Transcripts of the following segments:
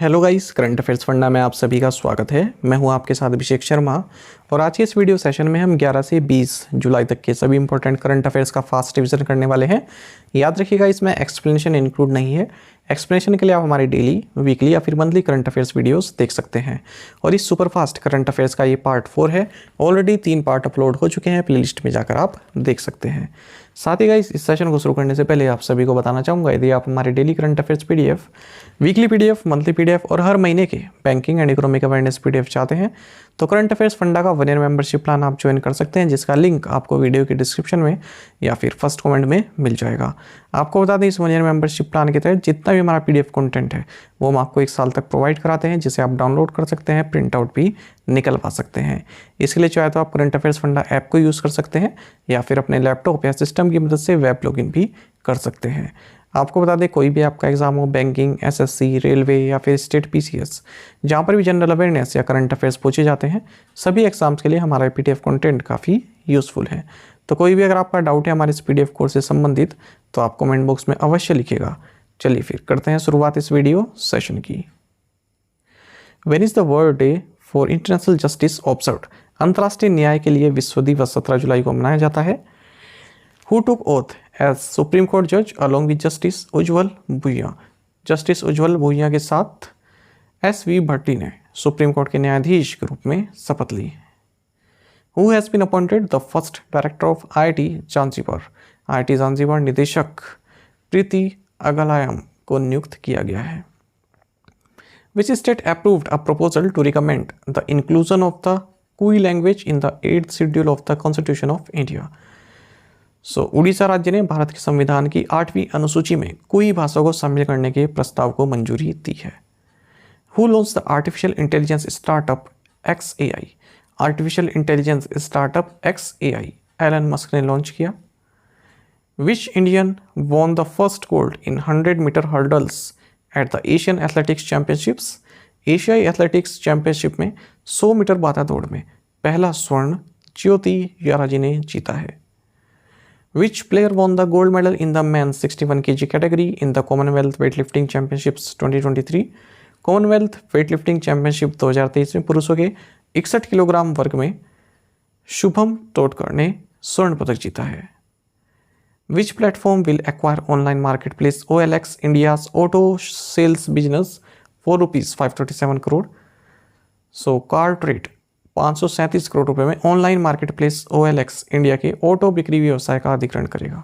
Hello guys, current affairs funda में आप सभी का स्वागत है। मैं हूं आपके साथ अभिषेक शर्मा और आज के इस वीडियो सेशन में हम 11 से 20 जुलाई तक के सभी इंपॉर्टेंट करंट अफेयर्स का फास्ट रिवीजन करने वाले हैं। याद रखिएगा, इसमें एक्सप्लेनेशन इंक्लूड नहीं है। एक्सप्लेनेशन के लिए आप हमारे डेली, वीकली या फिर मंथली करंट अफेयर्स वीडियोस देख सकते हैं। और इस सुपर फास्ट करंट अफेयर्स का ये पार्ट 4 है। ऑलरेडी 3 पार्ट अपलोड हो चुके हैं, प्लेलिस्ट में जाकर आप देख सकते हैं। साथ ही गाइस, इस सेशन को शुरू करने से पहले आप सभी को बताना चाहूँगा, यदि आप हमारे daily current affairs PDF, weekly PDF, monthly PDF और हर महीने के banking and economic awareness PDF चाहते हैं तो करंट अफेयर्स फंडा का 1 ईयर मेंबरशिप प्लान आप ज्वाइन कर सकते हैं, जिसका लिंक आपको वीडियो के डिस्क्रिप्शन में या फिर फर्स्ट कमेंट में मिल जाएगा। आपको बता दें, इस 1 ईयर मेंबरशिप प्लान के तहत जितना भी हमारा पीडीएफ कंटेंट है वो हम आपको 1 साल तक प्रोवाइड कराते हैं, जिसे आप डाउनलोड कर सकते हैं, प्रिंट आउट भी निकलवा सकते हैं। इसके लिए चाहे तो आप करंट अफेयर्स फंडा ऐप को यूज़ कर सकते हैं या फिर अपने लैपटॉप या सिस्टम की मदद से वेब लॉगिन भी कर सकते हैं। आपको बता दें, कोई भी आपका एग्जाम हो, बैंकिंग, एसएससी, रेलवे या फिर स्टेट पीसीएस, जहाँ पर भी जनरल अवेयरनेस या करंट अफेयर्स पूछे जाते हैं, सभी एग्जाम्स के लिए हमारा पीडीएफ कंटेंट काफ़ी यूज़फुल है। तो कोई भी अगर आपका डाउट है हमारे इस पीडीएफ कोर्स से संबंधित तो आप कमेंट बॉक्स में अवश्य लिखिएगा। चलिए फिर करते हैं शुरुआत इस वीडियो सेशन की। When is the world day for international justice observed? अंतर्राष्ट्रीय न्याय के लिए विश्व दिवस 17 जुलाई को मनाया जाता है। Who took oath as Supreme Court judge along with Justice Ujjwal Bhuyan? Justice Ujjwal Bhuyan के साथ एस.वी. भट्टी ने सुप्रीम कोर्ट के न्यायाधीश के रूप में शपथ ली। Who has been appointed the first director of IIT Zanzibar? IIT Zanzibar निदेशक प्रीति अगलायम को नियुक्त किया गया है। Which state approved a proposal to recommend the inclusion of the Kui language in the 8th schedule of the Constitution of India? Orissa राज्य ने भारत के संविधान की 8वीं अनुसूची में कुई भाषा को शामिल करने के प्रस्ताव को मंजूरी दी है। Who launched the artificial intelligence startup XAI? Artificial intelligence startup XAI Elon Musk ने लॉन्च किया। Which Indian won the first gold in 100 metre hurdles at the Asian athletics championships? एशियाई एथलेटिक्स चैंपियनशिप में 100 मीटर बाधा दौड़ में पहला स्वर्ण ज्योति याराजी ने जीता है। Which player won the gold medal in the men's 61 kg category in the Commonwealth Weightlifting Championships 2023? Commonwealth weightlifting championship 2023 में पुरुषों के 61 किलोग्राम वर्ग में शुभम तोडकर ने स्वर्ण पदक जीता है। Which platform will acquire online marketplace OLX India's auto sales business for ₹537 crore? CarTrade 537 crore रुपए में ऑनलाइन मार्केटप्लेस OLX इंडिया के ऑटो बिक्री व्यवसाय का अधिग्रहण करेगा।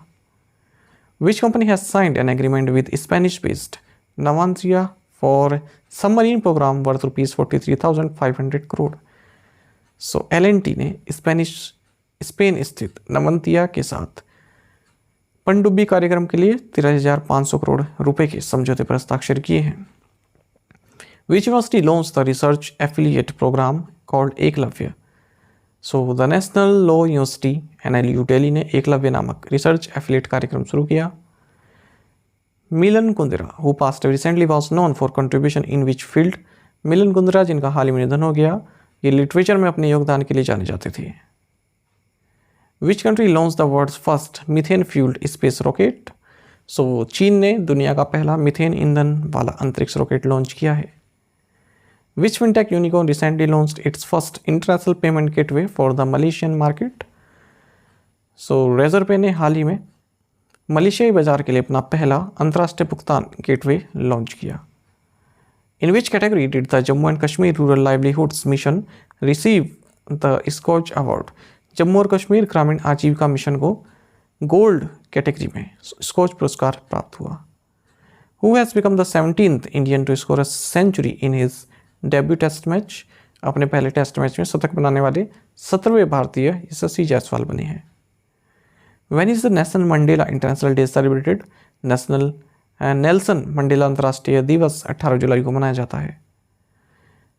Which company has signed an agreement with Spanish based Navantia for submarine programme worth ₹43,500 crore? L&T ने Spain स्थित नवंतिया के साथ पनडुब्बी कार्यक्रम के लिए 13,500 करोड़ रुपए के समझौते पर हस्ताक्षर किए हैं। Which university launched the research affiliate program called Eklavya? The National Law University NLU Delhi ने एकलव्य नामक रिसर्च एफिलिएट कार्यक्रम शुरू किया। मिलन Kundra who passed away recently was known for contribution in which field? मिलन कुंद्रा, जिनका हाल ही में निधन हो गया, ये लिटरेचर में अपने योगदान के लिए जाने जाते थे। Which country launched the world's first methane fueled space rocket? चीन ने दुनिया का पहला मीथेन ईंधन वाला अंतरिक्ष रॉकेट लॉन्च किया है। Which fintech unicorn recently launched its first international payment gateway for the Malaysian market? Razorpay ने हाल ही में मलेशियाई बाजार के लिए अपना पहला अंतर्राष्ट्रीय भुगतान गेटवे लॉन्च किया। In which category did the Jammu and Kashmir Rural Livelihoods Mission receive the SCOACH Award? Jammu और कश्मीर ग्रामीण आजीविका मिशन को गोल्ड कैटेगरी में स्कॉच पुरस्कार प्राप्त हुआ। Who has become the 17th Indian to score a century in his debut test match? अपने पहले टेस्ट मैच में शतक बनाने वाले 17वें भारतीय यशस्वी जायसवाल बने हैं। When is the national Mandela international day celebrated? Nelson Mandela अंतर्राष्ट्रीय दिवस 18 जुलाई को मनाया जाता है।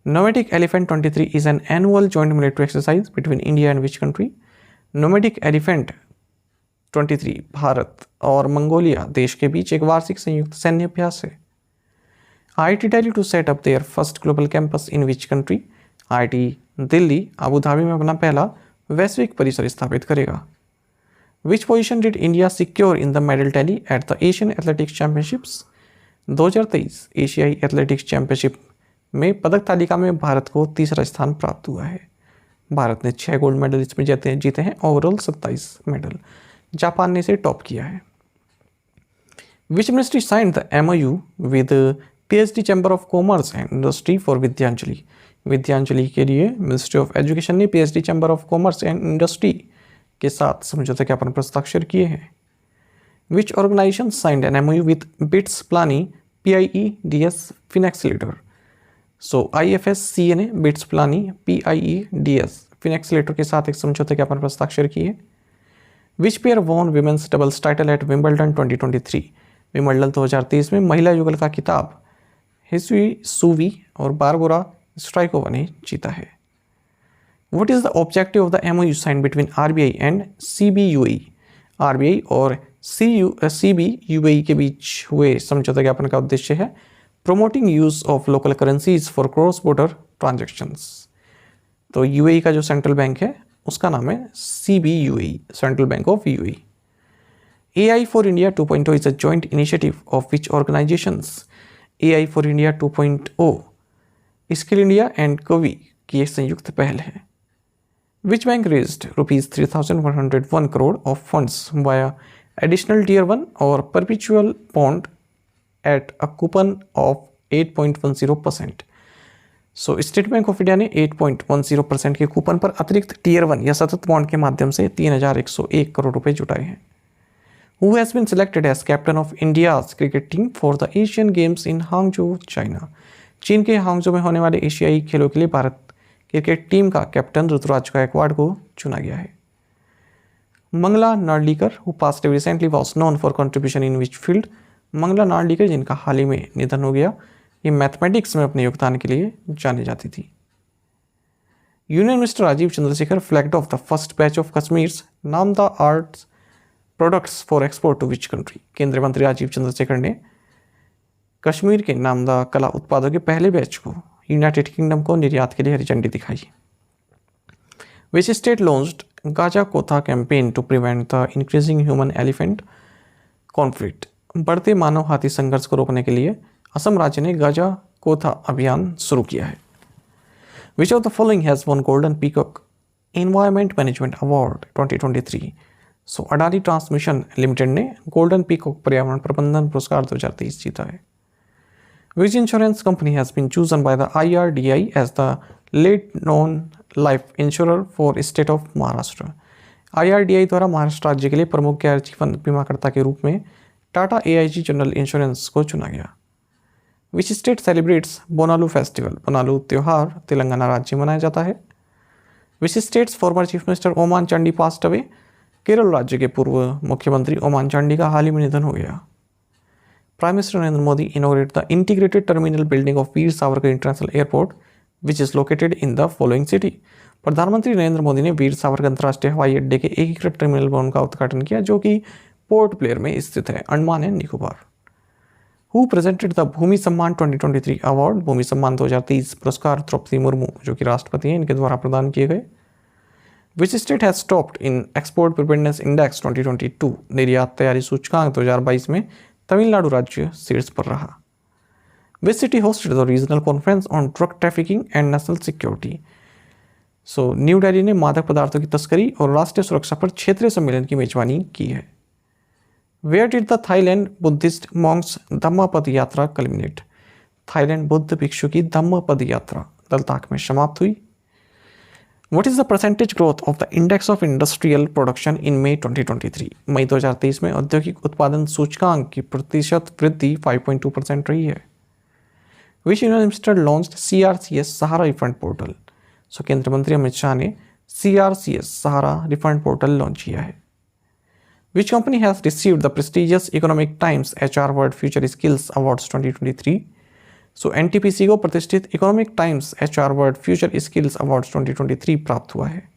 Nomadic elephant 23 is an annual joint military exercise between India and which country? Nomadic elephant 23 Bharat और मंगोलिया देश के बीच एक वार्षिक संयुक्त सैन्य अभ्यास है। IIT Delhi to set up their first global campus in which country? IIT Delhi Abu Dhabi में अपना पहला वैश्विक परिसर स्थापित करेगा। Which position did India secure in the medal tally at the Asian Athletics Championships? 2023 एशियाई एथलेटिक्स चैंपियनशिप में पदक तालिका में भारत को तीसरा स्थान प्राप्त हुआ है। भारत ने 6 गोल्ड मेडल इसमें जीते हैं, ओवरऑल 27 मेडल। जापान ने इसे टॉप किया है। Which ministry signed the MOU with PhD chamber of commerce and industry for Vidyanjali. Vidyanjali के लिए मिनिस्ट्री ऑफ एजुकेशन ने PhD chamber of commerce and industry के साथ समझौते ज्ञापन पर हस्ताक्षर किए हैं। Which organisation signed an MOU with BITS Pilani PIEDS FinAccelerator. So IFSCA ने बिट्स प्लानी PIEDS फिनएक्सीलेटर के साथ एक समझौते ज्ञापन पर हस्ताक्षर किए। Which pair won women's doubles title at Wimbledon 2023। Wimbledon 2023 में महिला युगल का खिताब हिस्वी सूवी और बारबोरा स्ट्राइकोवा ने जीता है। What is the objective of the MOU signed between RBI and CBUAE? RBI और CBUAE के बीच हुए समझौता ज्ञापन का उद्देश्य है promoting use of local currencies for cross-border transactions। तो UAE का जो सेंट्रल बैंक है उसका नाम है CBUAE, central bank of UAE। AI for India 2.0 is a joint initiative of which organizations? AI for India 2.0 skill India and GUVI की एक संयुक्त पहल है। Which bank raised ₹3,101 crore of funds via additional tier 1 और perpetual bond at a coupon of 8.10%। So state bank of India ने 8.10% के coupon पर अतिरिक्त टीयर 1 या सतत बॉन्ड के माध्यम से 3,101 करोड़ रुपए जुटाए हैं। Who has been selected as captain of India's cricket team for the Asian Games in Hangzhou, China? चीन के हांगजो में होने वाले एशियाई खेलों के लिए भारत क्रिकेट टीम का कैप्टन ऋतुराज गायकवाड़ को चुना गया है। Mangala Narlikar who passed away recently was known for contribution in which field. Mangala Narlikar जिनका हाल ही में निधन हो गया, ये मैथमेटिक्स में अपने योगदान के लिए जानी जाती थी। Union minister Rajeev Chandrasekhar flagged off the first batch of Kashmir's Namda arts products for export to which country. केंद्रीय मंत्री राजीव चंद्रशेखर ने कश्मीर के नामदा कला उत्पादों के पहले बैच को यूनाइटेड किंगडम को निर्यात के लिए हरी झंडी दिखाई। Which state launched Gaja Kotha campaign to prevent the increasing human elephant conflict. बढ़ते मानव हाथी संघर्ष को रोकने के लिए असम राज्य ने गाजा कोथा अभियान शुरू किया है। Which of the following has won golden peacock environment management award 2023। So Adani transmission limited ने गोल्डन पीकॉक पर्यावरण प्रबंधन पुरस्कार 2023 जीता है। Which insurance company has been chosen by the IRDAI as the lead non-life insurer for state of Maharashtra? IRDAI द्वारा महाराष्ट्र राज्य के लिए प्रमुख गैर जीवन बीमाकर्ता के रूप में टाटा AIG जनरल इंश्योरेंस को चुना गया। Which state celebrates Bonalu festival. Bonalu त्यौहार तेलंगाना राज्य में मनाया जाता है। Which state's former chief minister Oommen Chandy passed away? Kerala राज्य के पूर्व मुख्यमंत्री ओमान चांडी का हाल ही में निधन हो गया। Prime Minister Narendra Modi inaugurated the integrated terminal building of Veer Savarkar international airport which is located in the following city। प्रधानमंत्री नरेंद्र मोदी ने वीर सावरकर अंतर्राष्ट्रीय हवाई अड्डे के एकीकृत टर्मिनल भवन का उद्घाटन किया जो कि पोर्ट ब्लेयर में स्थित है, Andaman and Nicobar. Who presented the भूमि सम्मान 2023 अवार्ड। भूमि सम्मान 2023 पुरस्कार द्रौपदी मुर्मू जो कि राष्ट्रपति हैं, इनके द्वारा प्रदान किए गए। Which state has topped in Export Preparedness Index 2022। निर्यात तैयारी सूचकांक 2022 में तमिलनाडु राज्य शीर्ष पर रहा। Which city hosted the regional conference on drug trafficking and national security। So new Delhi ने मादक पदार्थों की तस्करी और राष्ट्रीय सुरक्षा पर क्षेत्रीय सम्मेलन की मेजबानी की है। Where did the Thailand Buddhist monks धम्म पद यात्रा कल्मिनेट। थाईलैंड बुद्ध भिक्षु की धम्म पद यात्रा लद्दाख में समाप्त हुई। What is the percentage growth of the index of industrial production in May 2023। मई 2023 में औद्योगिक उत्पादन सूचकांक की प्रतिशत वृद्धि 5.2% रही है। Which Union Minister launched CRCS Sahara refund portal. सो केंद्रीय मंत्री अमित शाह ने CRCS सहारा रिफंड पोर्टल लॉन्च किया है। Which company has received the prestigious Economic Times HR World Future Skills Awards 2023। So NTPC को प्रतिष्ठित Economic Times HR World Future Skills Awards 2023 प्राप्त हुआ है।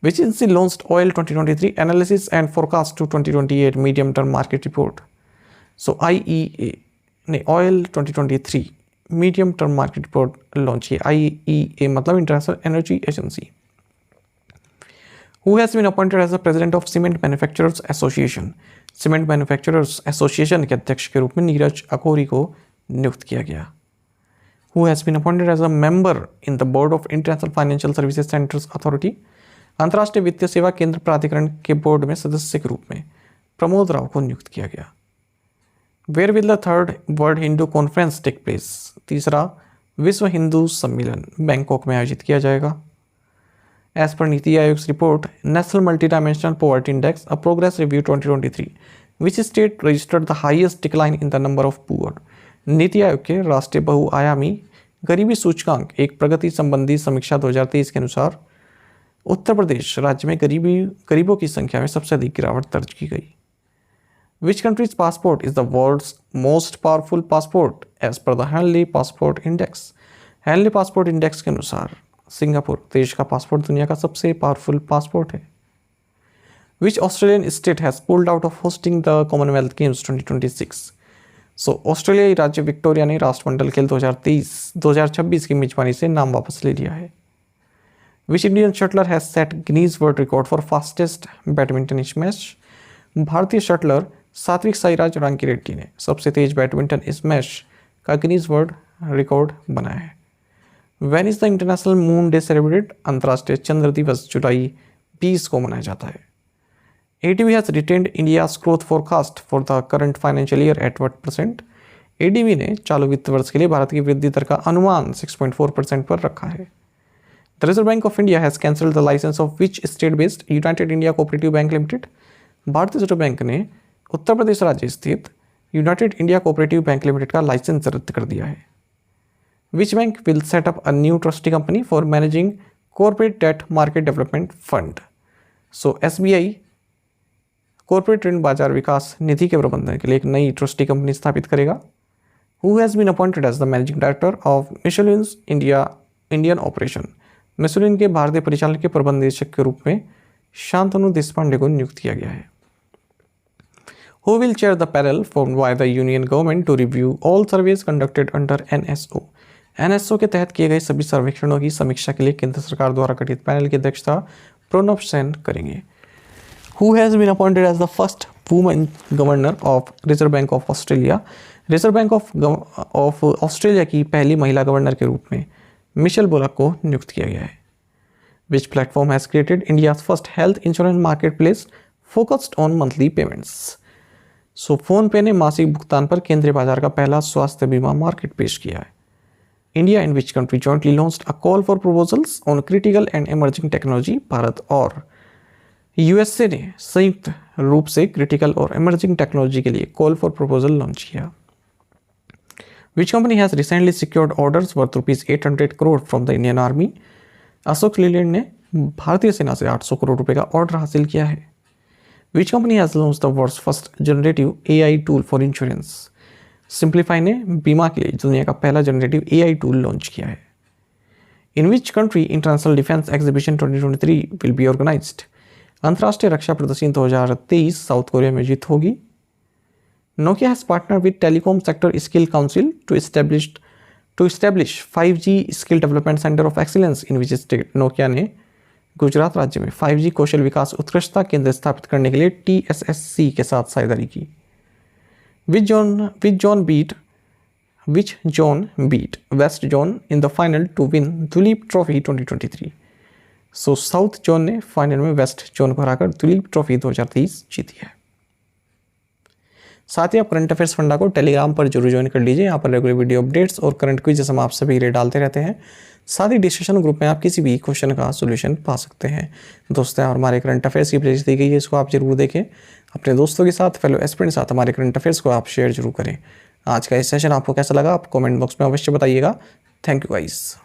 Which agency launched oil 2023 analysis and forecast to 2028 medium term market report. So IEA ने oil 2023 medium term market report launch की। IEA मतलब International Energy Agency. Who has been appointed as the president of Cement Manufacturers Association. Cement Manufacturers Association के अध्यक्ष के रूप में नीरज अखौरी को नियुक्त किया गया। Who has been appointed as a member in the board of international financial services centres authority. अंतर्राष्ट्रीय वित्तीय सेवा केंद्र प्राधिकरण के बोर्ड में सदस्य के रूप में प्रमोद राव को नियुक्त किया गया। Where will the third world Hindu conference take place. तीसरा विश्व हिंदू सम्मेलन बैंकॉक में आयोजित किया जाएगा। As per NITI Aayog report national multi dimensional poverty index a progress review 2023 which state registered the highest decline in the number of poor. NITI Aayog के राष्ट्रीय बहुआयामी गरीबी सूचकांक एक प्रगति संबंधी समीक्षा 2023 के अनुसार उत्तर प्रदेश राज्य में गरीबों की संख्या में सबसे अधिक गिरावट दर्ज की गई। Which countries passport is the world's most powerful passport as per the Henley passport index. Henley passport index के अनुसार सिंगापुर देश का पासपोर्ट दुनिया का सबसे पावरफुल पासपोर्ट है। Which Australian state has pulled out of hosting the Commonwealth Games 2026। So ऑस्ट्रेलियाई राज्य विक्टोरिया ने राष्ट्रमंडल खेल 2026 की मेजबानी से नाम वापस ले लिया है। Which Indian shuttler has set Guinness world record for fastest badminton smash. भारतीय शटलर सात्विक साईराज रांकीरेड्डी ने सबसे तेज बैडमिंटन स्मैश का गिनीज वर्ल्ड रिकॉर्ड बनाया है। When is the international moon day celebrated. अंतर्राष्ट्रीय चंद्र दिवस जुलाई 20 को मनाया जाता है। ADB has retained India's growth forecast for the current financial year at what %। ADB ने चालू वित्त वर्ष के लिए भारत की वृद्धि दर का अनुमान 6.4% पर रखा है। The Reserve Bank of India has cancelled the licence of which state based United India cooperative bank limited. भारतीय रिजर्व बैंक ने उत्तर प्रदेश राज्य स्थित United India cooperative bank limited का लाइसेंस रद्द कर दिया है। Which bank will set up a new trustee company for managing corporate debt market development fund. So SBI corporate ऋण बाजार विकास निधि के प्रबंधन के लिए एक नई ट्रस्टी कंपनी स्थापित करेगा। Who has been appointed as the managing director of Michelin Indian operation. Michelin के भारतीय परिचालन के प्रबंध निदेशक के रूप में शांतनु देशपांडे को नियुक्त किया गया है। Who will chair the panel formed by the union government to review all surveys conducted under NSO। NSO के तहत किए गए सभी सर्वेक्षणों की समीक्षा के लिए केंद्र सरकार द्वारा गठित पैनल की अध्यक्षता प्रणब सेन करेंगे। Who has been appointed as the first woman governor of Reserve Bank of Australia। Reserve Bank of Australia की पहली महिला गवर्नर के रूप में मिशेल बुलक को नियुक्त किया गया है। Which platform has created India's first health insurance market place focused on monthly payments. So PhonePe ने मासिक भुगतान पर केंद्रीय बाजार का पहला स्वास्थ्य बीमा मार्केट पेश किया है। India and which country jointly launched a call for proposals on critical and emerging technology. Bharat और यूएसए ने संयुक्त रूप से क्रिटिकल और इमर्जिंग टेक्नोलॉजी के लिए कॉल फॉर प्रपोजल लॉन्च किया। विच company has recently secured orders worth ₹800 crore from the Indian army. Ashok Leyland ने भारतीय सेना से 800 करोड़ रुपए का ऑर्डर हासिल किया है। Which company has launched the world's first generative AI tool for insurance. Simplifai ने बीमा के लिए दुनिया का पहला जनरेटिव AI टूल लॉन्च किया है। In which country international defence exhibition 2023 will be organised. अंतर्राष्ट्रीय रक्षा प्रदर्शनी 2023 साउथ कोरिया में आयोजित होगी। Nokia has partner with telecom sector skill council to establish 5G skill development centre of excellence in which state. Nokia ने गुजरात राज्य में 5G कौशल विकास उत्कृष्टता केंद्र स्थापित करने के लिए TSSC के साथ साझेदारी की। Which zone beat west zone in the final to win Duleep trophy 2023। So south zone ने फाइनल में वेस्ट जोन को हराकर दुलीप ट्रॉफी 2023 जीती है। साथ ही आप करंट अफेयर्स फंडा को टेलीग्राम पर जरूर ज्वाइन कर लीजिए। यहाँ पर रेगुलर वीडियो अपडेट्स और करंट क्विज़ हम आप सभी के लिए डालते रहते हैं। साथ ही डिस्कशन ग्रुप में आप किसी भी क्वेश्चन का सोल्यूशन पा सकते हैं। दोस्तों, और हमारे करंट अफेयर्स की प्लेलिस्ट दी गई है, इसको आप जरूर देखें। अपने दोस्तों के साथ, फेलो एस्पिरेंट के साथ हमारे करंट अफेयर्स को आप शेयर जरूर करें। आज का इस सेशन आपको कैसा लगा आप कमेंट बॉक्स में अवश्य बताइएगा। Thank you guys.